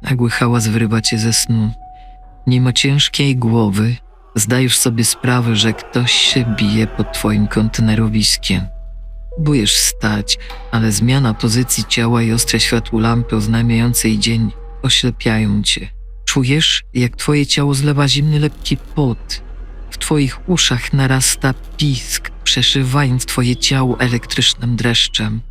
Nagły hałas wyrywa cię ze snu. Mimo ciężkiej głowy zdajesz sobie sprawę, że ktoś się bije pod twoim kontenerowiskiem. Próbujesz wstać, ale zmiana pozycji ciała i ostre światło lampy oznajmiającej dzień oślepiają cię. Czujesz, jak twoje ciało zlewa zimny, lekki pot. W twoich uszach narasta pisk, przeszywając twoje ciało elektrycznym dreszczem.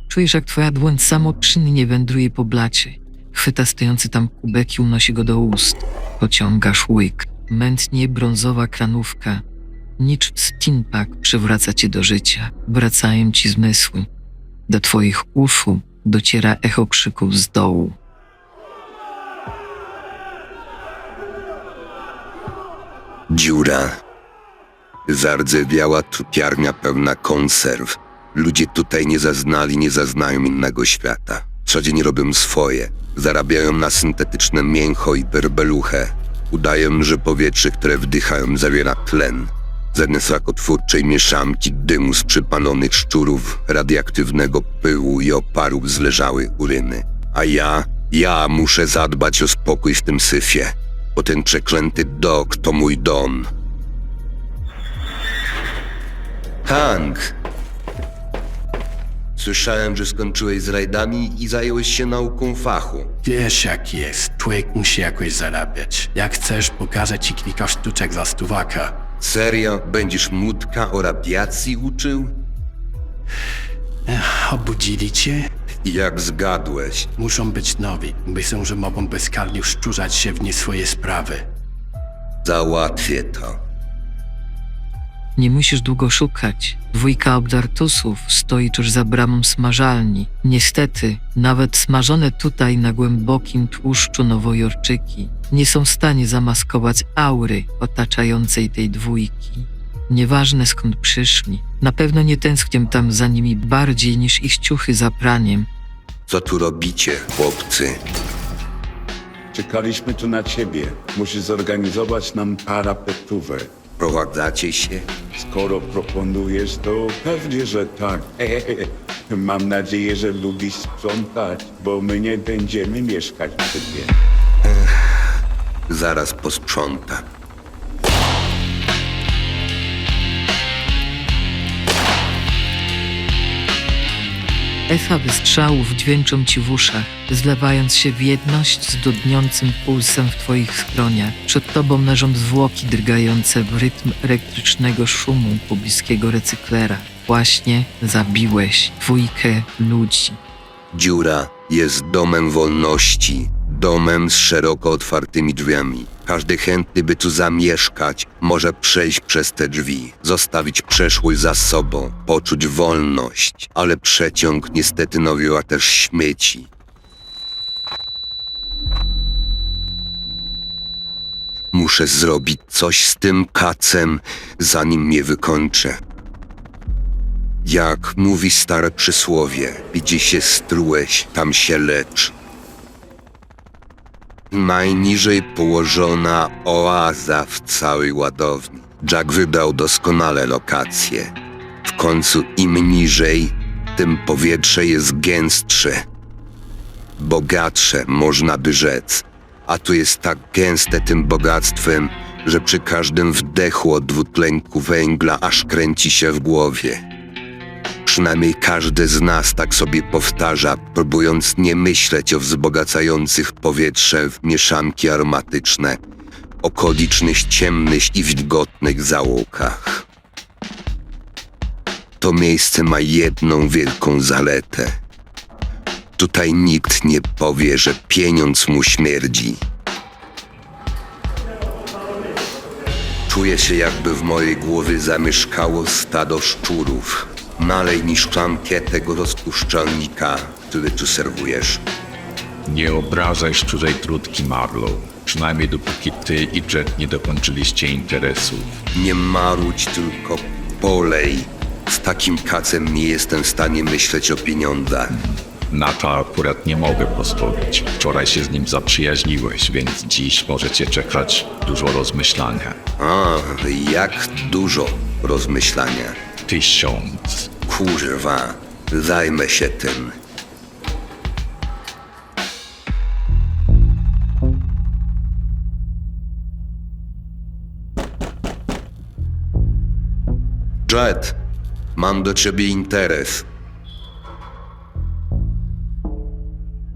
Czujesz, jak twoja dłoń samoczynnie wędruje po blacie. Chwyta stojący tam kubek i unosi go do ust. Pociągasz łyk. Mętnie brązowa kranówka. Niczym steampunk przywraca cię do życia. Wracają ci zmysły. Do twoich uszu dociera echo krzyków z dołu. Dziura. Zardzewiała trupiarnia pełna konserw. Ludzie tutaj nie zaznają innego świata. Co dzień robią swoje. Zarabiają na syntetyczne mięcho i werbeluchę. Udają, że powietrze, które wdychają, zawiera tlen. Zamiast rakotwórczej mieszanki dymu z przypalonych szczurów, radioaktywnego pyłu i oparów zleżały uryny. A ja muszę zadbać o spokój w tym syfie, bo ten przeklęty dok to mój dom. Hank! Słyszałem, że skończyłeś z rajdami i zająłeś się nauką fachu. Wiesz jak jest, człowiek musi jakoś zarabiać. Jak chcesz, pokażę ci kilka sztuczek za 100. Serio? Będziesz Młódka o radiacji uczył? Obudzili cię? Jak zgadłeś? Muszą być nowi. Myślą, że mogą bezkarnie wszczurzać się w nie swoje sprawy. Załatwię to. Nie musisz długo szukać. Dwójka obdartusów stoi tuż za bramą smażalni. Niestety, nawet smażone tutaj na głębokim tłuszczu nowojorczyki nie są w stanie zamaskować aury otaczającej tej dwójki. Nieważne skąd przyszli, na pewno nie tęsknię tam za nimi bardziej niż ich ciuchy za praniem. Co tu robicie, chłopcy? Czekaliśmy tu na ciebie. Musisz zorganizować nam parapetówę. Prowadzacie się? Skoro proponujesz, to pewnie, że tak. Mam nadzieję, że lubisz sprzątać, bo my nie będziemy mieszkać przy tym. Zaraz posprzątam. Echa wystrzałów dźwięczą ci w uszach, zlewając się w jedność z dudniącym pulsem w twoich skroniach. Przed tobą leżą zwłoki drgające w rytm elektrycznego szumu pobliskiego recyklera. Właśnie zabiłeś dwójkę ludzi. Dziura jest domem wolności, domem z szeroko otwartymi drzwiami. Każdy chętny, by tu zamieszkać, może przejść przez te drzwi, zostawić przeszłość za sobą, poczuć wolność, ale przeciąg niestety nawiła też śmieci. Muszę zrobić coś z tym kacem, zanim mnie wykończę. Jak mówi stare przysłowie, gdzie się strułeś, tam się lecz. Najniżej położona oaza w całej ładowni. Jack wybrał doskonale lokację. W końcu im niżej, tym powietrze jest gęstsze. Bogatsze, można by rzec. A tu jest tak gęste tym bogactwem, że przy każdym wdechu od dwutlenku węgla aż kręci się w głowie. Przynajmniej każdy z nas tak sobie powtarza, próbując nie myśleć o wzbogacających powietrze w mieszanki aromatyczne, okolicznych ciemnych i wilgotnych zaułkach. To miejsce ma jedną wielką zaletę. Tutaj nikt nie powie, że pieniądz mu śmierdzi. Czuję się, jakby w mojej głowie zamieszkało stado szczurów. Nalej mi szklankę tego rozpuszczalnika, który tu serwujesz. Nie obrażaj szczurzej trutki, Marlow. Przynajmniej dopóki ty i Jet nie dokończyliście interesów. Nie marudź, tylko polej. Z takim kacem nie jestem w stanie myśleć o pieniądzach. Na to akurat nie mogę pozwolić. Wczoraj się z nim zaprzyjaźniłeś, więc dziś możecie czekać dużo rozmyślania. A, jak dużo rozmyślania. 1000. Kurwa, zajmę się tym. Jet, mam do ciebie interes.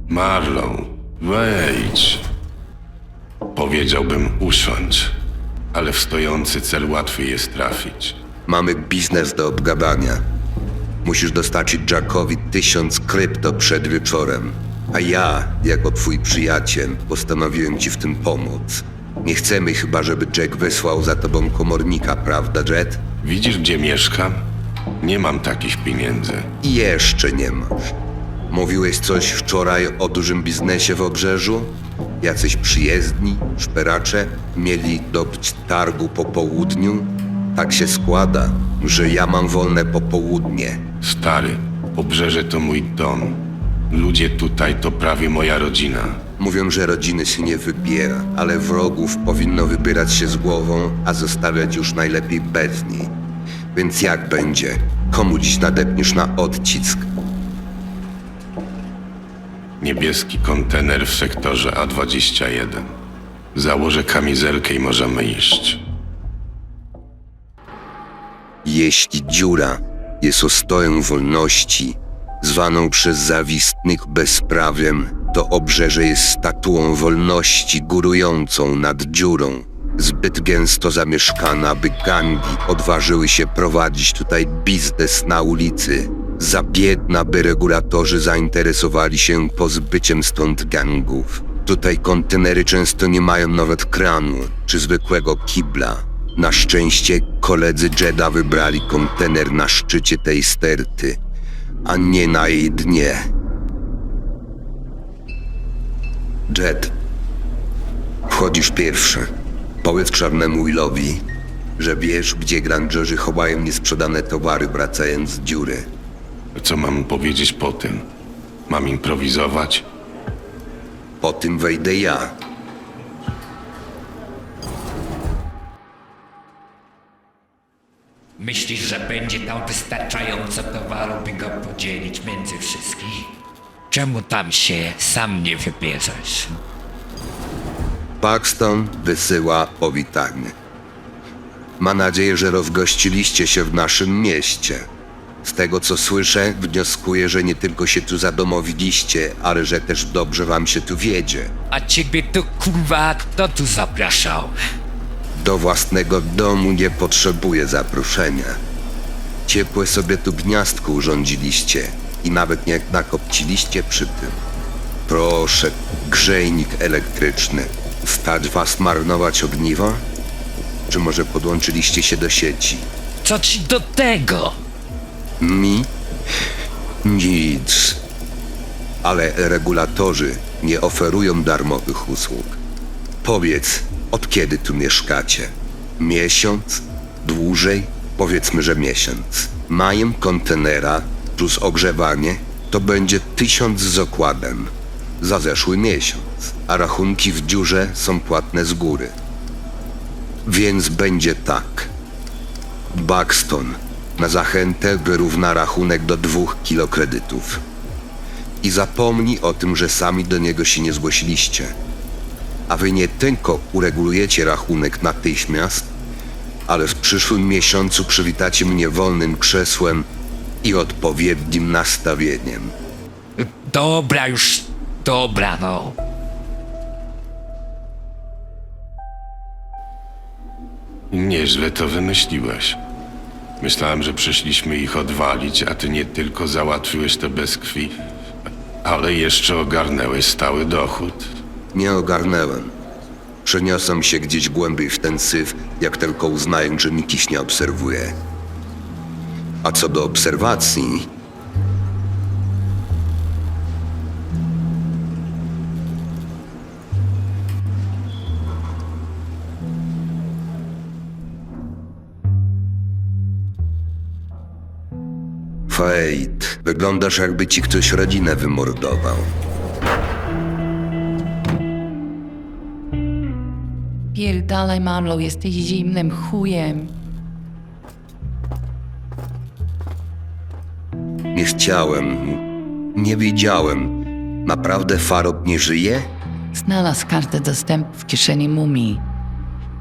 Marlow, wejdź. Powiedziałbym usiądź, ale w stojący cel łatwiej jest trafić. Mamy biznes do obgadania. Musisz dostarczyć Jackowi 1000 krypto przed wieczorem. A ja, jako twój przyjaciel, postanowiłem ci w tym pomóc. Nie chcemy chyba, żeby Jack wysłał za tobą komornika, prawda, Jet? Widzisz, gdzie mieszkam? Nie mam takich pieniędzy. I jeszcze nie masz. Mówiłeś coś wczoraj o dużym biznesie w Obrzeżu? Jacyś przyjezdni, szperacze mieli dobyć targu po południu? Tak się składa, że ja mam wolne popołudnie. Stary, Obrzeże to mój dom. Ludzie tutaj to prawie moja rodzina. Mówią, że rodziny się nie wybiera, ale wrogów powinno wybierać się z głową, a zostawiać już najlepiej bez niej. Więc jak będzie? Komu dziś nadepniesz na odcisk? Niebieski kontener w sektorze A21. Założę kamizelkę i możemy iść. Jeśli dziura jest ostoją wolności, zwaną przez zawistnych bezprawiem, to Obrzeże jest statuą wolności górującą nad dziurą. Zbyt gęsto zamieszkana, aby gangi odważyły się prowadzić tutaj biznes na ulicy. Za biedna, by regulatorzy zainteresowali się pozbyciem stąd gangów. Tutaj kontenery często nie mają nawet kranu czy zwykłego kibla. Na szczęście koledzy Jeda wybrali kontener na szczycie tej sterty, a nie na jej dnie. Jed, wchodzisz pierwszy. Powiedz czarnemu Willowi, że wiesz, gdzie grangerzy chowają niesprzedane towary, wracając z dziury. Co mam powiedzieć po tym? Mam improwizować? Po tym wejdę ja. Myślisz, że będzie tam wystarczająco towaru, by go podzielić między wszystkich? Czemu tam się sam nie wybierzesz? Paxton wysyła powitanie. Ma nadzieję, że rozgościliście się w naszym mieście. Z tego co słyszę, wnioskuję, że nie tylko się tu zadomowiliście, ale że też dobrze wam się tu wiedzie. A ciebie to kurwa kto tu zapraszał? Do własnego domu nie potrzebuję zaproszenia. Ciepłe sobie tu gniazdko urządziliście i nawet nie nakopciliście przy tym. Proszę, grzejnik elektryczny. Stać was marnować ogniwo? Czy może podłączyliście się do sieci? Co ci do tego? Mi? Nic. Ale regulatorzy nie oferują darmowych usług. Powiedz, od kiedy tu mieszkacie? Miesiąc? Dłużej? Powiedzmy, że miesiąc. Najem kontenera plus ogrzewanie to będzie 1000 z okładem. Za zeszły miesiąc, a rachunki w dziurze są płatne z góry. Więc będzie tak. Buxton na zachętę wyrówna rachunek do 2 kilokredytów. I zapomnij o tym, że sami do niego się nie zgłosiliście. A wy nie tylko uregulujecie rachunek natychmiast, ale w przyszłym miesiącu przywitacie mnie wolnym krzesłem i odpowiednim nastawieniem. Dobra już, dobra no. Nieźle to wymyśliłeś. Myślałem, że przyszliśmy ich odwalić, a ty nie tylko załatwiłeś to bez krwi, ale jeszcze ogarnęłeś stały dochód. Nie ogarnęłem. Przeniosą się gdzieś głębiej w ten syf, jak tylko uznają, że nikt ich nie obserwuje. A co do obserwacji, Fate, wyglądasz jakby ci ktoś rodzinę wymordował. Pierdalaj, Marlow, jesteś zimnym chujem. Nie chciałem, nie wiedziałem. Naprawdę Farod nie żyje? Znalazł kartę dostępu w kieszeni mumii.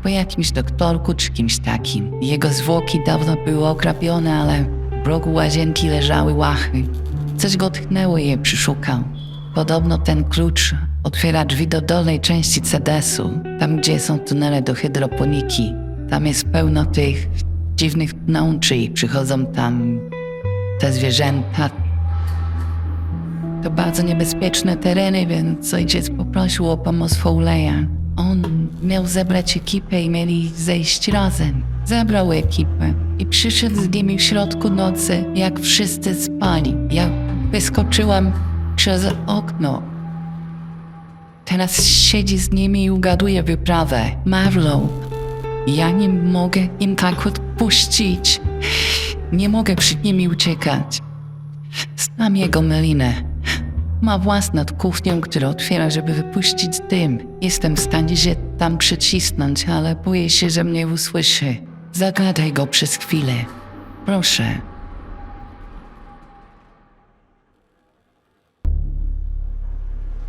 po jakimś doktorku czy kimś takim. Jego zwłoki dawno były okrapione, ale w rogu łazienki leżały łachy. Coś go tchnęło i je przyszukał. Podobno ten klucz otwiera drzwi do dolnej części CDS-u, tam gdzie są tunele do hydroponiki. Tam jest pełno tych dziwnych pnączy i przychodzą tam te zwierzęta. To bardzo niebezpieczne tereny, więc ojciec poprosił o pomoc Foley'a. On miał zebrać ekipę i mieli zejść razem. Zebrał ekipę i przyszedł z nimi w środku nocy, jak wszyscy spali. Ja wyskoczyłam przez okno. Teraz siedzi z nimi i ugaduje wyprawę. Marlow, ja nie mogę im tak odpuścić. Nie mogę przed nimi uciekać. Znam jego melinę. Ma włas nad kuchnią, który otwiera, żeby wypuścić dym. Jestem w stanie się tam przycisnąć, ale boję się, że mnie usłyszy. Zagadaj go przez chwilę. Proszę.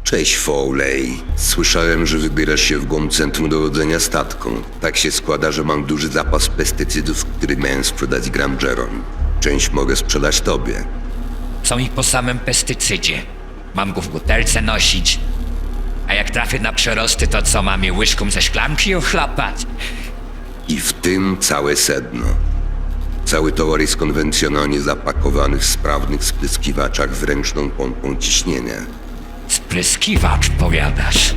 Cześć, Foley. Słyszałem, że wybierasz się w głąb centrum dowodzenia statką. Tak się składa, że mam duży zapas pestycydów, który miałem sprzedać Grangerom. Część mogę sprzedać tobie. Są ich po samym pestycydzie. Mam go w butelce nosić. A jak trafię na przerosty, to co, mam je łyżką ze szklanki ochlapać? I w tym całe sedno. Cały towar jest konwencjonalnie zapakowany w sprawnych spryskiwaczach z ręczną pompą ciśnienia. Spryskiwacz, powiadasz.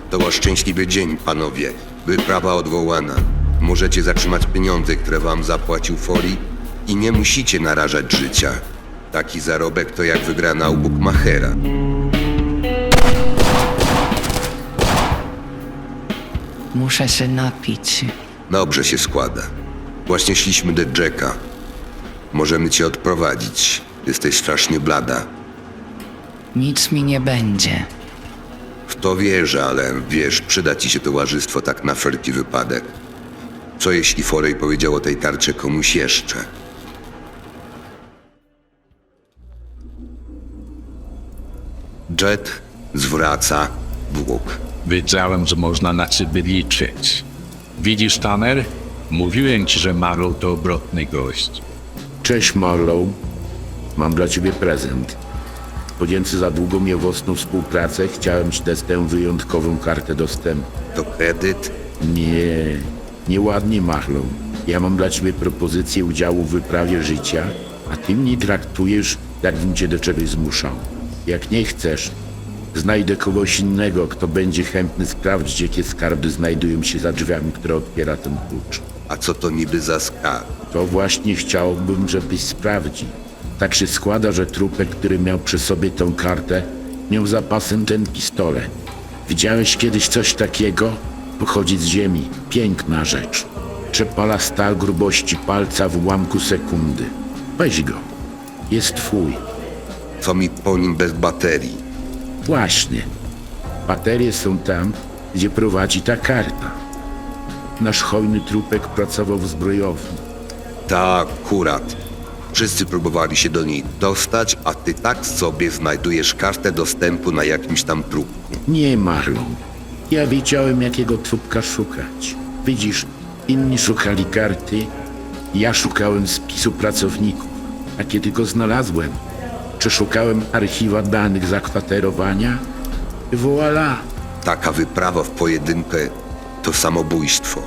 To wasz szczęśliwy dzień, panowie. Wyprawa odwołana. Możecie zatrzymać pieniądze, które wam zapłacił Foley i nie musicie narażać życia. Taki zarobek to jak wygrana u bukmachera. Muszę się napić. Dobrze się składa. Właśnie szliśmy do Jacka. Możemy cię odprowadzić. Jesteś strasznie blada. Nic mi nie będzie. W to wierzę, ale wiesz, przyda ci się towarzystwo tak na wszelki wypadek. Co jeśli Foley powiedział o tej tarczy komuś jeszcze? Jet zwraca w łuk. Wiedziałem, że można na ciebie liczyć. Widzisz, Tanner? Mówiłem ci, że Marlow to obrotny gość. Cześć Marlow, mam dla ciebie prezent. Podzięcy za długą miłosną współpracę chciałem ci dać tę wyjątkową kartę dostępu. To kredyt? Nie, nieładnie Marlow. Ja mam dla ciebie propozycję udziału w wyprawie życia, a ty mnie traktujesz, jakbym cię do czegoś zmuszał. Jak nie chcesz, znajdę kogoś innego, kto będzie chętny sprawdzić, jakie skarby znajdują się za drzwiami, które otwiera ten klucz. A co to niby za skarb? To właśnie chciałbym, żebyś sprawdził. Tak się składa, że trupek, który miał przy sobie tę kartę, miał zapasem ten pistolet. Widziałeś kiedyś coś takiego? Pochodzi z ziemi. Piękna rzecz. Przepala stal grubości palca w ułamku sekundy. Weź go. Jest twój. Co mi po nim bez baterii? Właśnie. Baterie są tam, gdzie prowadzi ta karta. Nasz hojny trupek pracował w zbrojowni. Tak, akurat. Wszyscy próbowali się do niej dostać, a ty tak sobie znajdujesz kartę dostępu na jakimś tam trupku. Nie, Marlon. Ja wiedziałem, jakiego trupka szukać. Widzisz, inni szukali karty, ja szukałem spisu pracowników. A kiedy go znalazłem, przeszukałem archiwa danych zakwaterowania i voilà. Taka wyprawa w pojedynkę to samobójstwo.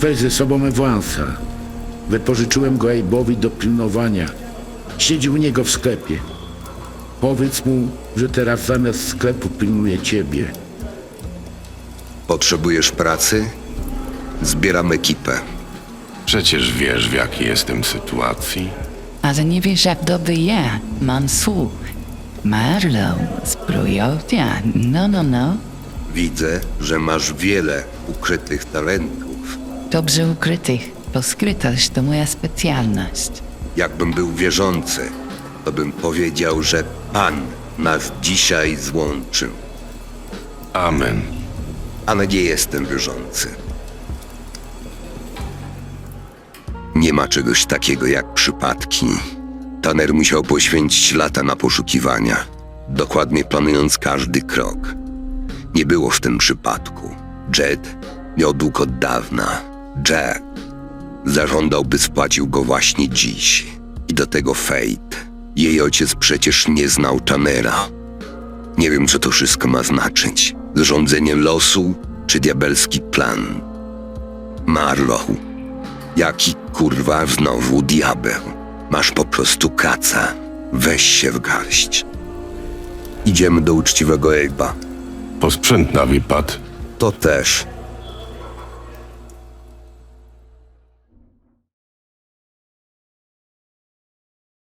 Weź ze sobą Evansa. Wypożyczyłem go Abe'owi do pilnowania. Siedzi u niego w sklepie. Powiedz mu, że teraz zamiast sklepu pilnuje ciebie. Potrzebujesz pracy? Zbieram ekipę. Przecież wiesz, w jakiej jestem sytuacji. Ale nie wiesz, jak dobry ja mam słuch. Marlow, zbrojownia, no. Widzę, że masz wiele ukrytych talentów. Dobrze ukrytych, bo skrytość to moja specjalność. Jakbym był wierzący, to bym powiedział, że Pan nas dzisiaj złączył. Amen. Ale nie jestem wierzący. Nie ma czegoś takiego jak przypadki. Tanner musiał poświęcić lata na poszukiwania, dokładnie planując każdy krok. Nie było w tym przypadku. Jet miał dług od dawna. Jack zażądał, by spłacił go właśnie dziś. I do tego Fate. Jej ojciec przecież nie znał Tanera. Nie wiem, co to wszystko ma znaczyć. Zrządzenie losu czy diabelski plan? Marlow. Jaki kurwa znowu diabeł? Masz po prostu kaca. Weź się w garść. Idziemy do uczciwego Abe'a. Posprzętna wypad. To też.